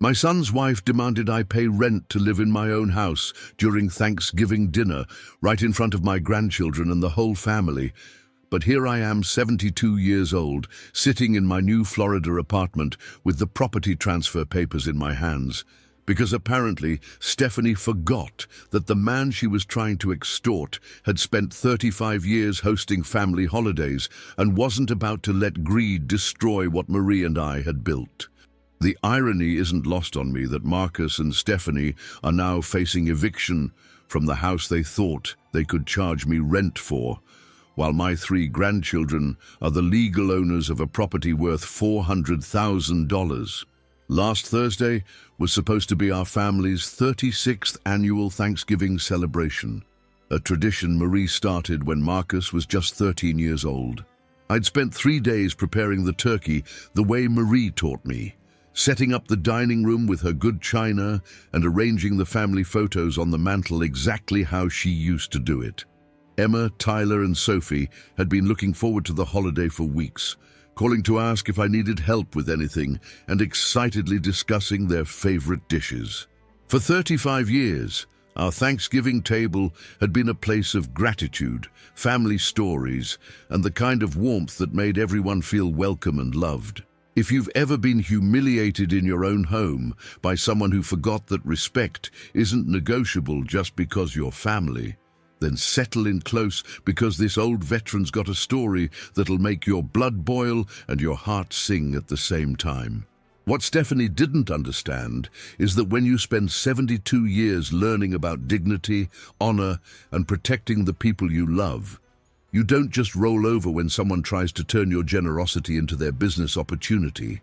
My son's wife demanded I pay rent to live in my own house during Thanksgiving dinner, right in front of my grandchildren and the whole family. But here I am, 72 years old, sitting in my new Florida apartment with the property transfer papers in my hands. Because apparently Stephanie forgot that the man she was trying to extort had spent 35 years hosting family holidays and wasn't about to let greed destroy what Marie and I had built. The irony isn't lost on me that Marcus and Stephanie are now facing eviction from the house they thought they could charge me rent for, while my 3 grandchildren are the legal owners of a property worth $400,000. Last Thursday was supposed to be our family's 36th annual Thanksgiving celebration, a tradition Marie started when Marcus was just 13 years old. I'd spent 3 days preparing the turkey the way Marie taught me, setting up the dining room with her good china and arranging the family photos on the mantel exactly how she used to do it. Emma, Tyler, and Sophie had been looking forward to the holiday for weeks, calling to ask if I needed help with anything and excitedly discussing their favorite dishes. For 35 years, our Thanksgiving table had been a place of gratitude, family stories, and the kind of warmth that made everyone feel welcome and loved. If you've ever been humiliated in your own home by someone who forgot that respect isn't negotiable just because you're family, then settle in close, because this old veteran's got a story that'll make your blood boil and your heart sing at the same time. What Stephanie didn't understand is that when you spend 72 years learning about dignity, honor, and protecting the people you love, you don't just roll over when someone tries to turn your generosity into their business opportunity.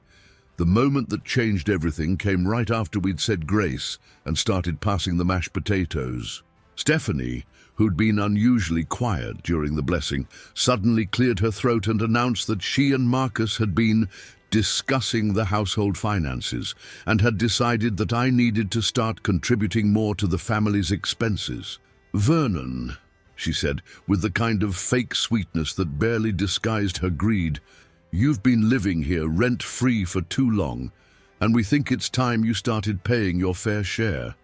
The moment that changed everything came right after we'd said grace and started passing the mashed potatoes. Stephanie, who'd been unusually quiet during the blessing, suddenly cleared her throat and announced that she and Marcus had been discussing the household finances and had decided that I needed to start contributing more to the family's expenses. "Vernon," she said, with the kind of fake sweetness that barely disguised her greed, "you've been living here rent-free for too long, and we think it's time you started paying your fair share.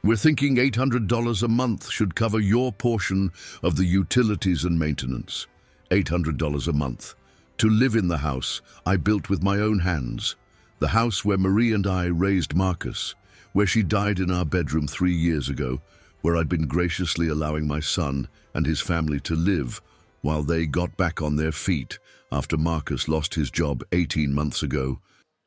We're thinking $800 a month should cover your portion of the utilities and maintenance. $800 a month. To live in the house I built with my own hands. The house where Marie and I raised Marcus, where she died in our bedroom 3 years ago, where I'd been graciously allowing my son and his family to live while they got back on their feet after Marcus lost his job 18 months ago.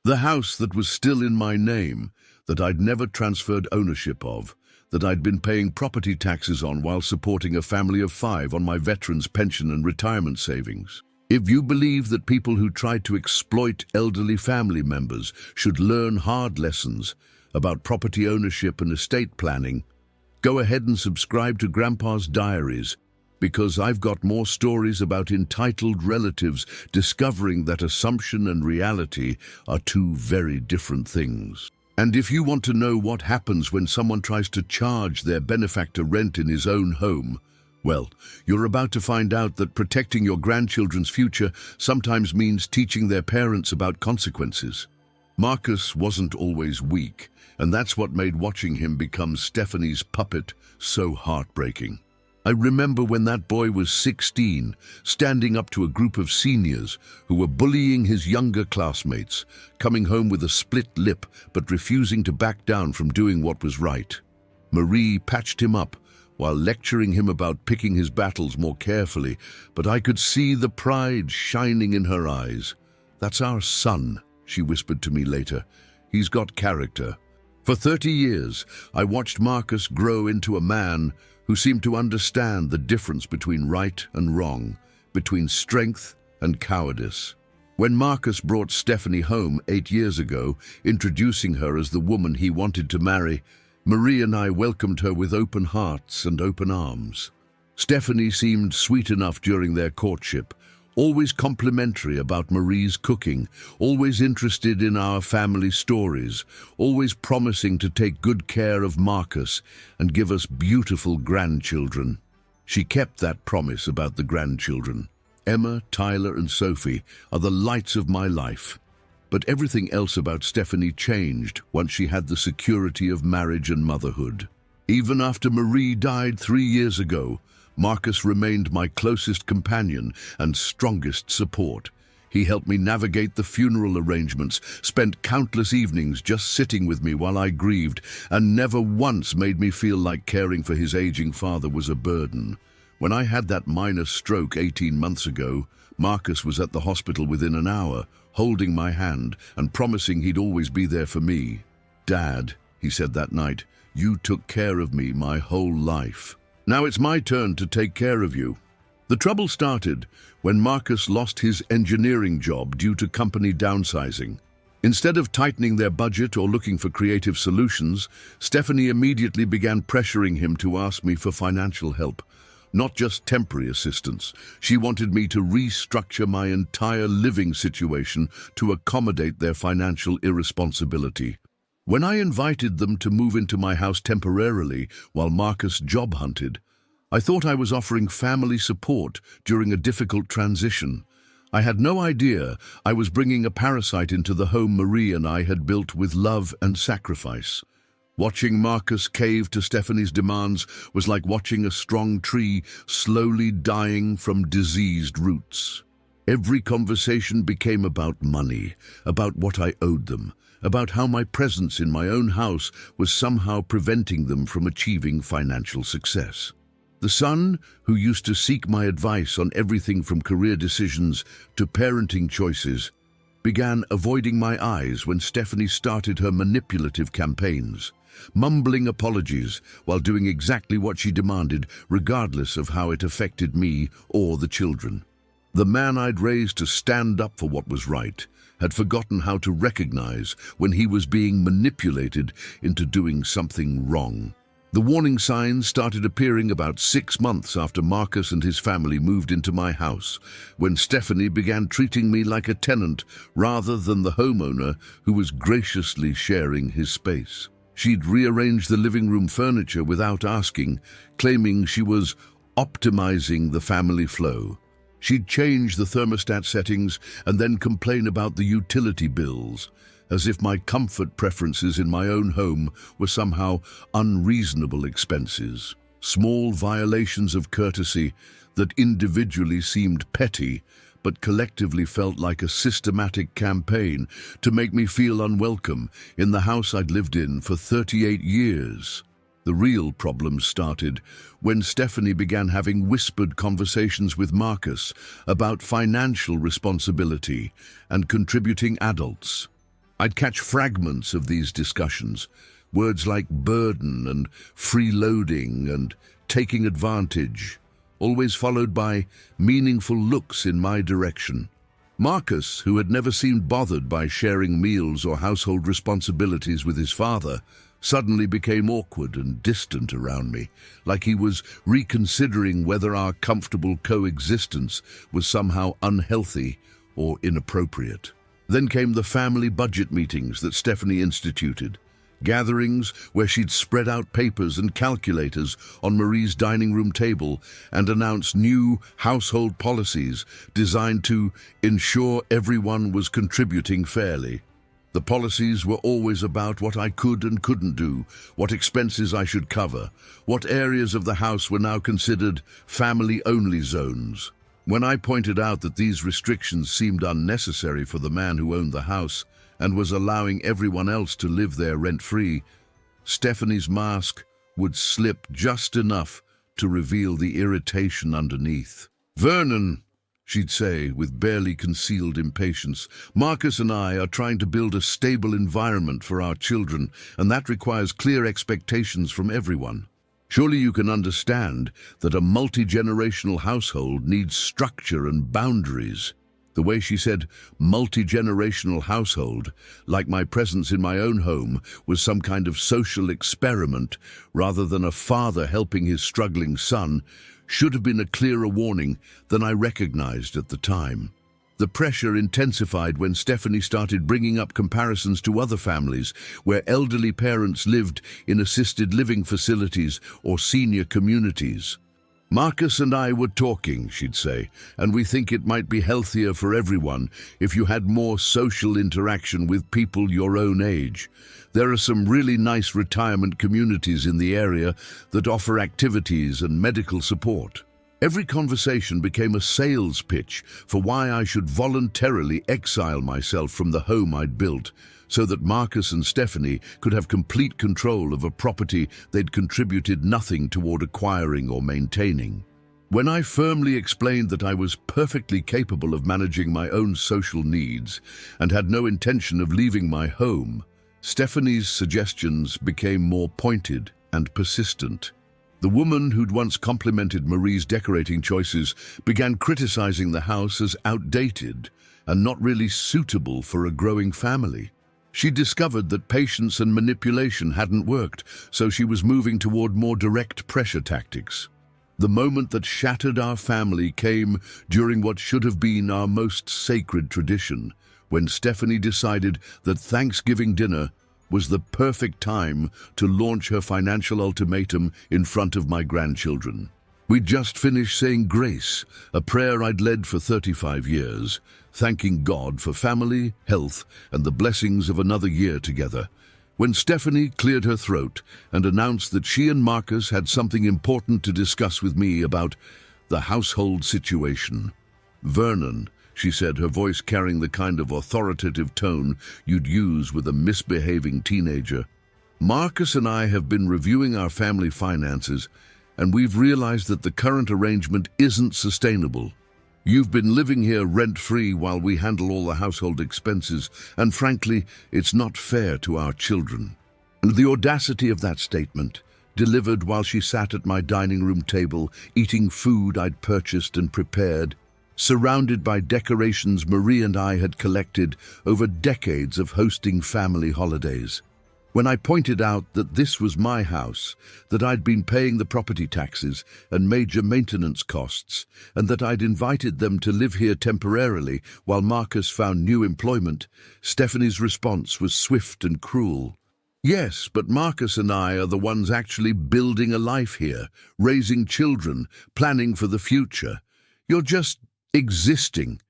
The house that was still in my name, that I'd never transferred ownership of, that I'd been paying property taxes on while supporting a family of 5 on my veterans' pension and retirement savings. If you believe that people who try to exploit elderly family members should learn hard lessons about property ownership and estate planning, go ahead and subscribe to Grandpa's Diaries, because I've got more stories about entitled relatives discovering that assumption and reality are 2 very different things. And if you want to know what happens when someone tries to charge their benefactor rent in his own home, well, you're about to find out that protecting your grandchildren's future sometimes means teaching their parents about consequences. Marcus wasn't always weak, and that's what made watching him become Stephanie's puppet so heartbreaking. I remember when that boy was 16, standing up to a group of seniors who were bullying his younger classmates, coming home with a split lip but refusing to back down from doing what was right. Marie patched him up while lecturing him about picking his battles more carefully, but I could see the pride shining in her eyes. "That's our son," she whispered to me later. "He's got character." For 30 years, I watched Marcus grow into a man who seemed to understand the difference between right and wrong, between strength and cowardice. When Marcus brought Stephanie home 8 years ago, introducing her as the woman he wanted to marry, Marie and I welcomed her with open hearts and open arms. Stephanie seemed sweet enough during their courtship, always complimentary about Marie's cooking, always interested in our family stories, always promising to take good care of Marcus and give us beautiful grandchildren. She kept that promise about the grandchildren. Emma, Tyler, and Sophie are the lights of my life. But everything else about Stephanie changed once she had the security of marriage and motherhood. Even after Marie died 3 years ago, Marcus remained my closest companion and strongest support. He helped me navigate the funeral arrangements, spent countless evenings just sitting with me while I grieved, and never once made me feel like caring for his aging father was a burden. When I had that minor stroke 18 months ago, Marcus was at the hospital within an hour, holding my hand and promising he'd always be there for me. "Dad," he said that night, "you took care of me my whole life. Now it's my turn to take care of you." The trouble started when Marcus lost his engineering job due to company downsizing. Instead of tightening their budget or looking for creative solutions, Stephanie immediately began pressuring him to ask me for financial help. Not just temporary assistance. She wanted me to restructure my entire living situation to accommodate their financial irresponsibility. When I invited them to move into my house temporarily while Marcus job hunted, I thought I was offering family support during a difficult transition. I had no idea I was bringing a parasite into the home Marie and I had built with love and sacrifice. Watching Marcus cave to Stephanie's demands was like watching a strong tree slowly dying from diseased roots. Every conversation became about money, about what I owed them, about how my presence in my own house was somehow preventing them from achieving financial success. The son, who used to seek my advice on everything from career decisions to parenting choices, began avoiding my eyes when Stephanie started her manipulative campaigns, mumbling apologies while doing exactly what she demanded, regardless of how it affected me or the children. The man I'd raised to stand up for what was right had forgotten how to recognize when he was being manipulated into doing something wrong. The warning signs started appearing about 6 months after Marcus and his family moved into my house, when Stephanie began treating me like a tenant rather than the homeowner who was graciously sharing his space. She'd rearranged the living room furniture without asking, claiming she was optimizing the family flow. She'd change the thermostat settings and then complain about the utility bills, as if my comfort preferences in my own home were somehow unreasonable expenses. Small violations of courtesy that individually seemed petty, but collectively felt like a systematic campaign to make me feel unwelcome in the house I'd lived in for 38 years. The real problems started when Stephanie began having whispered conversations with Marcus about financial responsibility and contributing adults. I'd catch fragments of these discussions, words like burden and freeloading and taking advantage, always followed by meaningful looks in my direction. Marcus, who had never seemed bothered by sharing meals or household responsibilities with his father, suddenly became awkward and distant around me, like he was reconsidering whether our comfortable coexistence was somehow unhealthy or inappropriate. Then came the family budget meetings that Stephanie instituted, gatherings where she'd spread out papers and calculators on Marie's dining room table and announce new household policies designed to ensure everyone was contributing fairly. The policies were always about what I could and couldn't do, what expenses I should cover, what areas of the house were now considered family-only zones. When I pointed out that these restrictions seemed unnecessary for the man who owned the house and was allowing everyone else to live there rent-free, Stephanie's mask would slip just enough to reveal the irritation underneath. "Vernon," she'd say with barely concealed impatience, "Marcus and I are trying to build a stable environment for our children, and that requires clear expectations from everyone. Surely you can understand that a multi-generational household needs structure and boundaries." The way she said multi-generational household, like my presence in my own home was some kind of social experiment rather than a father helping his struggling son, should have been a clearer warning than I recognized at the time. The pressure intensified when Stephanie started bringing up comparisons to other families where elderly parents lived in assisted living facilities or senior communities. "Marcus and I were talking," she'd say, "and we think it might be healthier for everyone if you had more social interaction with people your own age. There are some really nice retirement communities in the area that offer activities and medical support." Every conversation became a sales pitch for why I should voluntarily exile myself from the home I'd built, so that Marcus and Stephanie could have complete control of a property they'd contributed nothing toward acquiring or maintaining. When I firmly explained that I was perfectly capable of managing my own social needs and had no intention of leaving my home, Stephanie's suggestions became more pointed and persistent. The woman who'd once complimented Marie's decorating choices began criticizing the house as outdated and not really suitable for a growing family. She discovered that patience and manipulation hadn't worked, so she was moving toward more direct pressure tactics. The moment that shattered our family came during what should have been our most sacred tradition, when Stephanie decided that Thanksgiving dinner was the perfect time to launch her financial ultimatum in front of my grandchildren. We'd just finished saying grace, a prayer I'd led for 35 years, thanking God for family, health, and the blessings of another year together, when Stephanie cleared her throat and announced that she and Marcus had something important to discuss with me about the household situation. "Vernon," she said, her voice carrying the kind of authoritative tone you'd use with a misbehaving teenager, "Marcus and I have been reviewing our family finances, and we've realized that the current arrangement isn't sustainable. You've been living here rent-free while we handle all the household expenses, and frankly, it's not fair to our children." And the audacity of that statement, delivered while she sat at my dining room table, eating food I'd purchased and prepared, surrounded by decorations Marie and I had collected over decades of hosting family holidays. When I pointed out that this was my house, that I'd been paying the property taxes and major maintenance costs, and that I'd invited them to live here temporarily while Marcus found new employment, Stephanie's response was swift and cruel. "Yes, but Marcus and I are the ones actually building a life here, raising children, planning for the future. You're just existing,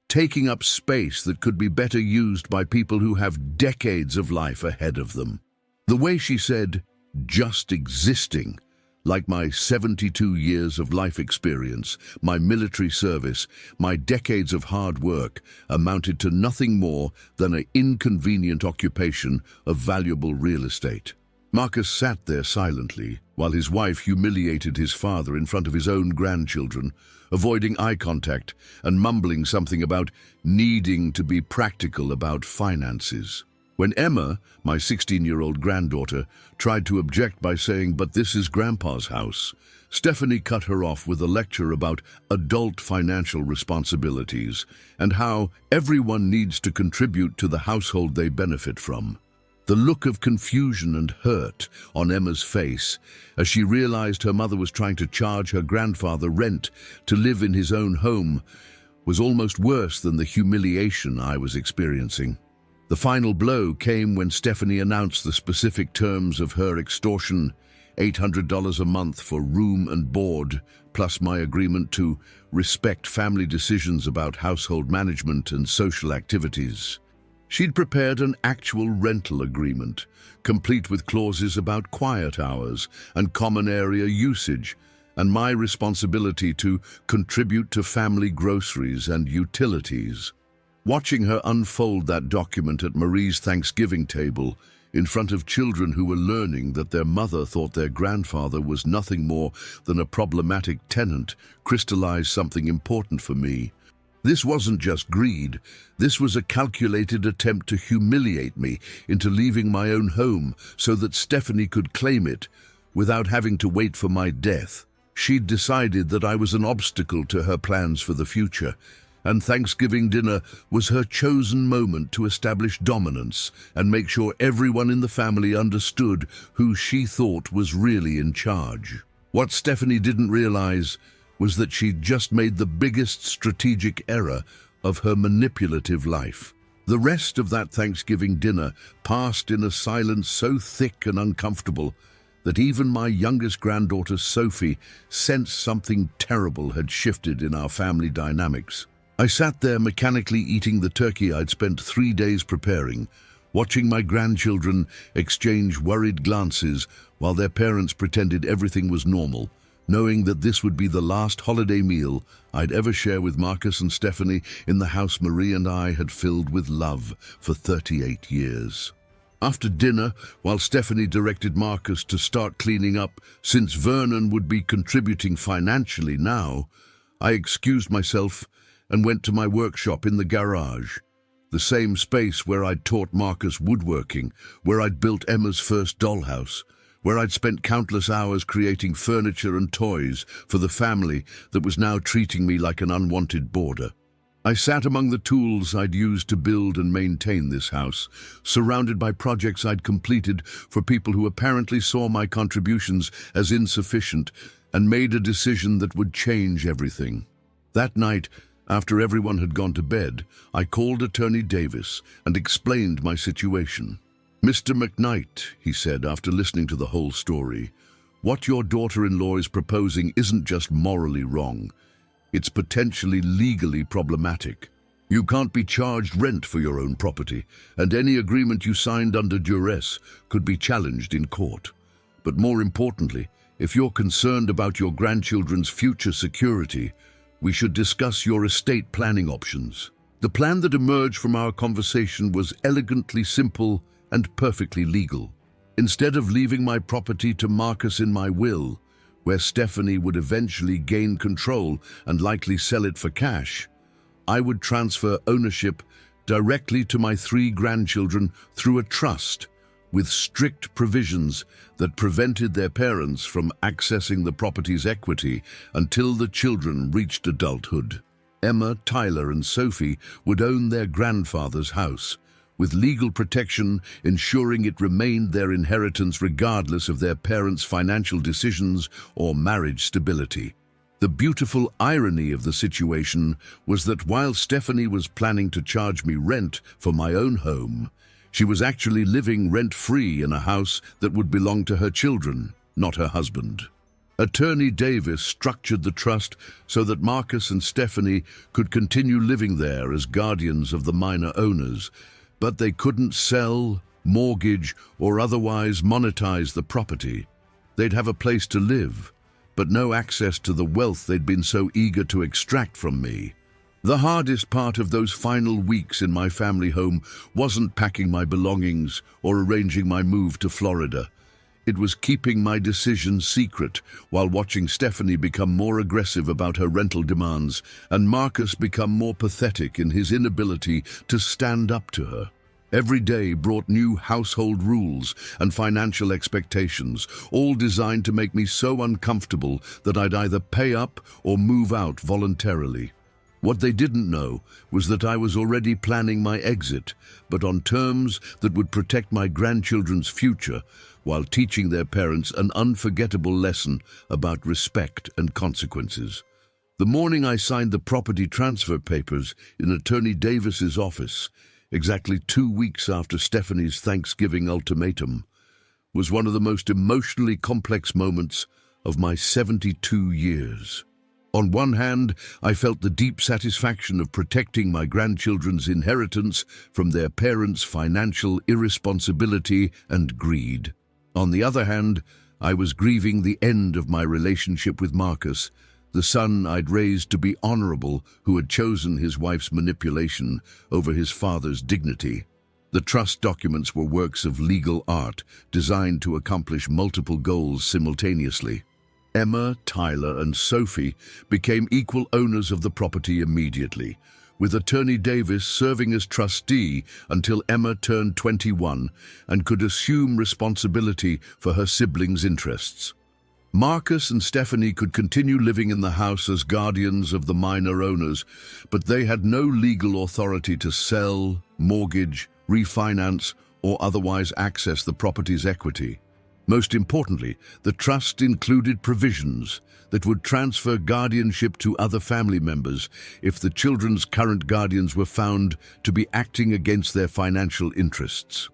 taking up space that could be better used by people who have decades of life ahead of them." The way she said, "just existing," like my 72 years of life experience, my military service, my decades of hard work, amounted to nothing more than an inconvenient occupation of valuable real estate. Marcus sat there silently, while his wife humiliated his father in front of his own grandchildren, avoiding eye contact and mumbling something about needing to be practical about finances. When Emma, my 16-year-old granddaughter, tried to object by saying, "But this is Grandpa's house," Stephanie cut her off with a lecture about adult financial responsibilities and how everyone needs to contribute to the household they benefit from. The look of confusion and hurt on Emma's face as she realized her mother was trying to charge her grandfather rent to live in his own home was almost worse than the humiliation I was experiencing. The final blow came when Stephanie announced the specific terms of her extortion: $800 a month for room and board, plus my agreement to respect family decisions about household management and social activities. She'd prepared an actual rental agreement, complete with clauses about quiet hours and common area usage, and my responsibility to contribute to family groceries and utilities. Watching her unfold that document at Marie's Thanksgiving table, in front of children who were learning that their mother thought their grandfather was nothing more than a problematic tenant, crystallized something important for me. This wasn't just greed. This was a calculated attempt to humiliate me into leaving my own home so that Stephanie could claim it without having to wait for my death. She'd decided that I was an obstacle to her plans for the future, and Thanksgiving dinner was her chosen moment to establish dominance and make sure everyone in the family understood who she thought was really in charge. What Stephanie didn't realize was that she'd just made the biggest strategic error of her manipulative life. The rest of that Thanksgiving dinner passed in a silence so thick and uncomfortable that even my youngest granddaughter, Sophie, sensed something terrible had shifted in our family dynamics. I sat there mechanically eating the turkey I'd spent 3 days preparing, watching my grandchildren exchange worried glances while their parents pretended everything was normal, knowing that this would be the last holiday meal I'd ever share with Marcus and Stephanie in the house Marie and I had filled with love for 38 years. After dinner, while Stephanie directed Marcus to start cleaning up, since Vernon would be contributing financially now, I excused myself and went to my workshop in the garage, the same space where I'd taught Marcus woodworking, where I'd built Emma's first dollhouse, where I'd spent countless hours creating furniture and toys for the family that was now treating me like an unwanted boarder. I sat among the tools I'd used to build and maintain this house, surrounded by projects I'd completed for people who apparently saw my contributions as insufficient and made a decision that would change everything. That night, after everyone had gone to bed, I called Attorney Davis and explained my situation. "Mr. McKnight," he said after listening to the whole story, "what your daughter-in-law is proposing isn't just morally wrong. It's potentially legally problematic. You can't be charged rent for your own property, and any agreement you signed under duress could be challenged in court. But more importantly, if you're concerned about your grandchildren's future security, we should discuss your estate planning options." The plan that emerged from our conversation was elegantly simple and perfectly legal. Instead of leaving my property to Marcus in my will, where Stephanie would eventually gain control and likely sell it for cash, I would transfer ownership directly to my 3 grandchildren through a trust with strict provisions that prevented their parents from accessing the property's equity until the children reached adulthood. Emma, Tyler, and Sophie would own their grandfather's house, with legal protection ensuring it remained their inheritance regardless of their parents' financial decisions or marriage stability. The beautiful irony of the situation was that while Stephanie was planning to charge me rent for my own home, she was actually living rent-free in a house that would belong to her children, not her husband. Attorney Davis structured the trust so that Marcus and Stephanie could continue living there as guardians of the minor owners, but they couldn't sell, mortgage, or otherwise monetize the property. They'd have a place to live, but no access to the wealth they'd been so eager to extract from me. The hardest part of those final weeks in my family home wasn't packing my belongings or arranging my move to Florida. It was keeping my decision secret while watching Stephanie become more aggressive about her rental demands and Marcus become more pathetic in his inability to stand up to her. Every day brought new household rules and financial expectations, all designed to make me so uncomfortable that I'd either pay up or move out voluntarily. What they didn't know was that I was already planning my exit, but on terms that would protect my grandchildren's future, while teaching their parents an unforgettable lesson about respect and consequences. The morning I signed the property transfer papers in Attorney Davis's office, exactly 2 weeks after Stephanie's Thanksgiving ultimatum, was one of the most emotionally complex moments of my 72 years. On one hand, I felt the deep satisfaction of protecting my grandchildren's inheritance from their parents' financial irresponsibility and greed. On the other hand, I was grieving the end of my relationship with Marcus, the son I'd raised to be honorable who had chosen his wife's manipulation over his father's dignity. The trust documents were works of legal art designed to accomplish multiple goals simultaneously. Emma, Tyler, and Sophie became equal owners of the property immediately, with Attorney Davis serving as trustee until Emma turned 21 and could assume responsibility for her siblings' interests. Marcus and Stephanie could continue living in the house as guardians of the minor owners, but they had no legal authority to sell, mortgage, refinance, or otherwise access the property's equity. Most importantly, the trust included provisions that would transfer guardianship to other family members if the children's current guardians were found to be acting against their financial interests.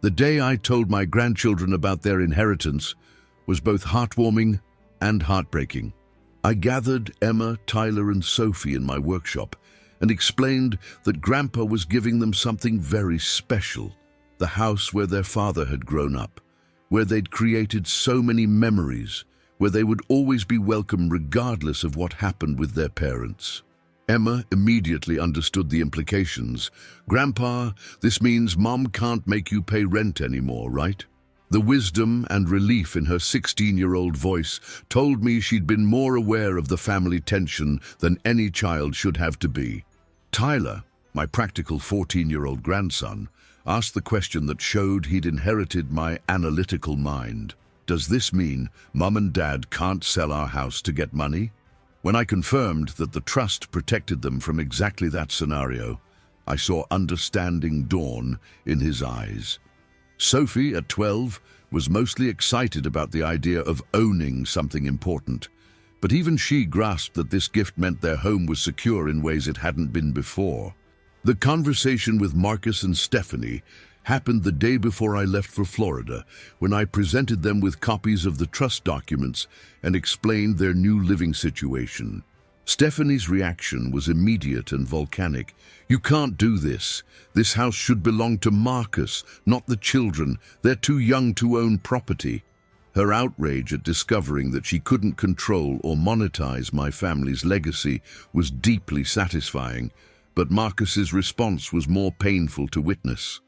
The day I told my grandchildren about their inheritance was both heartwarming and heartbreaking. I gathered Emma, Tyler, and Sophie in my workshop and explained that Grandpa was giving them something very special, the house where their father had grown up, where they'd created so many memories, where they would always be welcome regardless of what happened with their parents. Emma immediately understood the implications. "Grandpa, this means Mom can't make you pay rent anymore, right?" The wisdom and relief in her 16-year-old voice told me she'd been more aware of the family tension than any child should have to be. Tyler, my practical 14-year-old grandson, asked the question that showed he'd inherited my analytical mind. "Does this mean Mum and Dad can't sell our house to get money?" When I confirmed that the trust protected them from exactly that scenario, I saw understanding dawn in his eyes. Sophie, at 12, was mostly excited about the idea of owning something important, but even she grasped that this gift meant their home was secure in ways it hadn't been before. The conversation with Marcus and Stephanie happened the day before I left for Florida, when I presented them with copies of the trust documents and explained their new living situation. Stephanie's reaction was immediate and volcanic. "You can't do this. This house should belong to Marcus, not the children. They're too young to own property." Her outrage at discovering that she couldn't control or monetize my family's legacy was deeply satisfying, but Marcus's response was more painful to witness.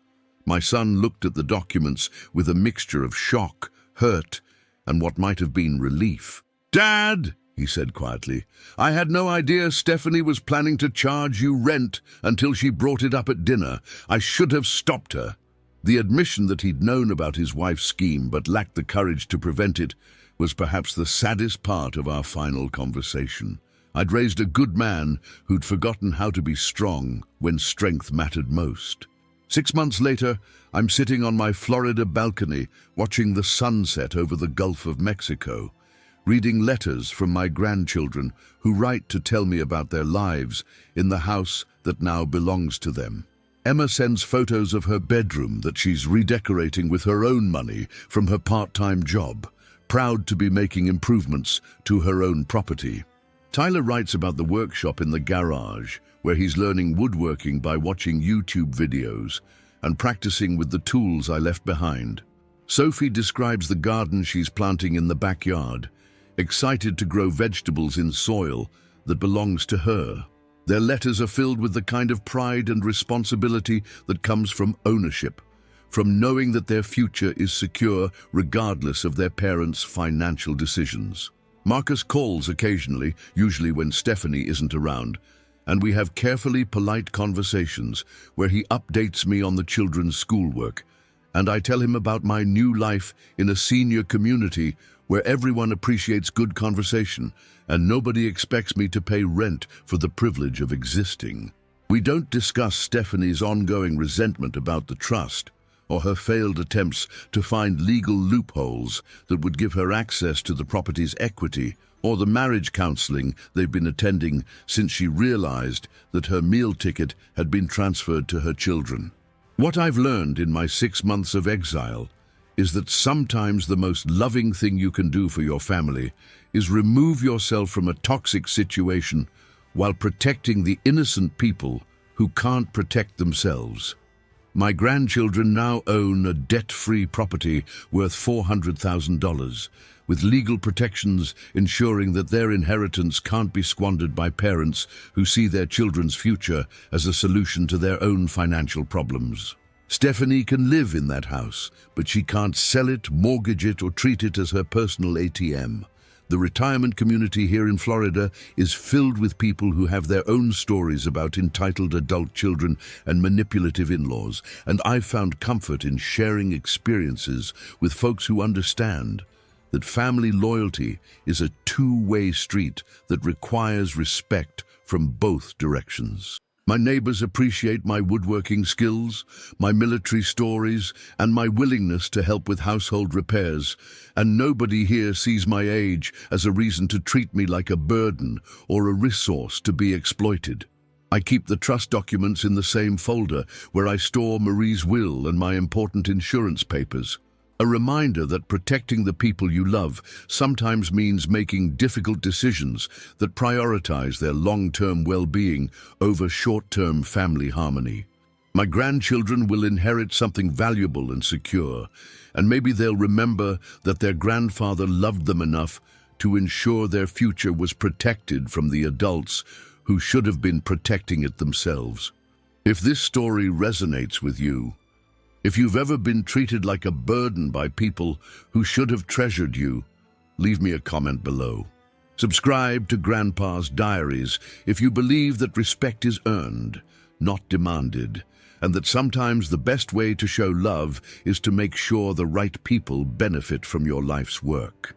My son looked at the documents with a mixture of shock, hurt, and what might have been relief. "Dad," he said quietly, "I had no idea Stephanie was planning to charge you rent until she brought it up at dinner. I should have stopped her." The admission that he'd known about his wife's scheme but lacked the courage to prevent it was perhaps the saddest part of our final conversation. I'd raised a good man who'd forgotten how to be strong when strength mattered most. 6 months later, I'm sitting on my Florida balcony watching the sunset over the Gulf of Mexico, reading letters from my grandchildren who write to tell me about their lives in the house that now belongs to them. Emma sends photos of her bedroom that she's redecorating with her own money from her part-time job, proud to be making improvements to her own property. Tyler writes about the workshop in the garage, where he's learning woodworking by watching YouTube videos and practicing with the tools I left behind. Sophie describes the garden she's planting in the backyard, excited to grow vegetables in soil that belongs to her. Their letters are filled with the kind of pride and responsibility that comes from ownership, from knowing that their future is secure regardless of their parents' financial decisions. Marcus calls occasionally, usually when Stephanie isn't around, and we have carefully polite conversations where he updates me on the children's schoolwork, and I tell him about my new life in a senior community where everyone appreciates good conversation and nobody expects me to pay rent for the privilege of existing. We don't discuss Stephanie's ongoing resentment about the trust or her failed attempts to find legal loopholes that would give her access to the property's equity, or the marriage counseling they've been attending since she realized that her meal ticket had been transferred to her children. What I've learned in my 6 months of exile is that sometimes the most loving thing you can do for your family is remove yourself from a toxic situation while protecting the innocent people who can't protect themselves. My grandchildren now own a debt-free property worth $400,000, with legal protections ensuring that their inheritance can't be squandered by parents who see their children's future as a solution to their own financial problems. Stephanie can live in that house, but she can't sell it, mortgage it, or treat it as her personal ATM. The retirement community here in Florida is filled with people who have their own stories about entitled adult children and manipulative in-laws, and I've found comfort in sharing experiences with folks who understand that family loyalty is a two-way street that requires respect from both directions. My neighbors appreciate my woodworking skills, my military stories, and my willingness to help with household repairs, and nobody here sees my age as a reason to treat me like a burden or a resource to be exploited. I keep the trust documents in the same folder where I store Marie's will and my important insurance papers. A reminder that protecting the people you love sometimes means making difficult decisions that prioritize their long-term well-being over short-term family harmony. My grandchildren will inherit something valuable and secure, and maybe they'll remember that their grandfather loved them enough to ensure their future was protected from the adults who should have been protecting it themselves. If this story resonates with you, if you've ever been treated like a burden by people who should have treasured you, leave me a comment below. Subscribe to Grandpa's Diaries if you believe that respect is earned, not demanded, and that sometimes the best way to show love is to make sure the right people benefit from your life's work.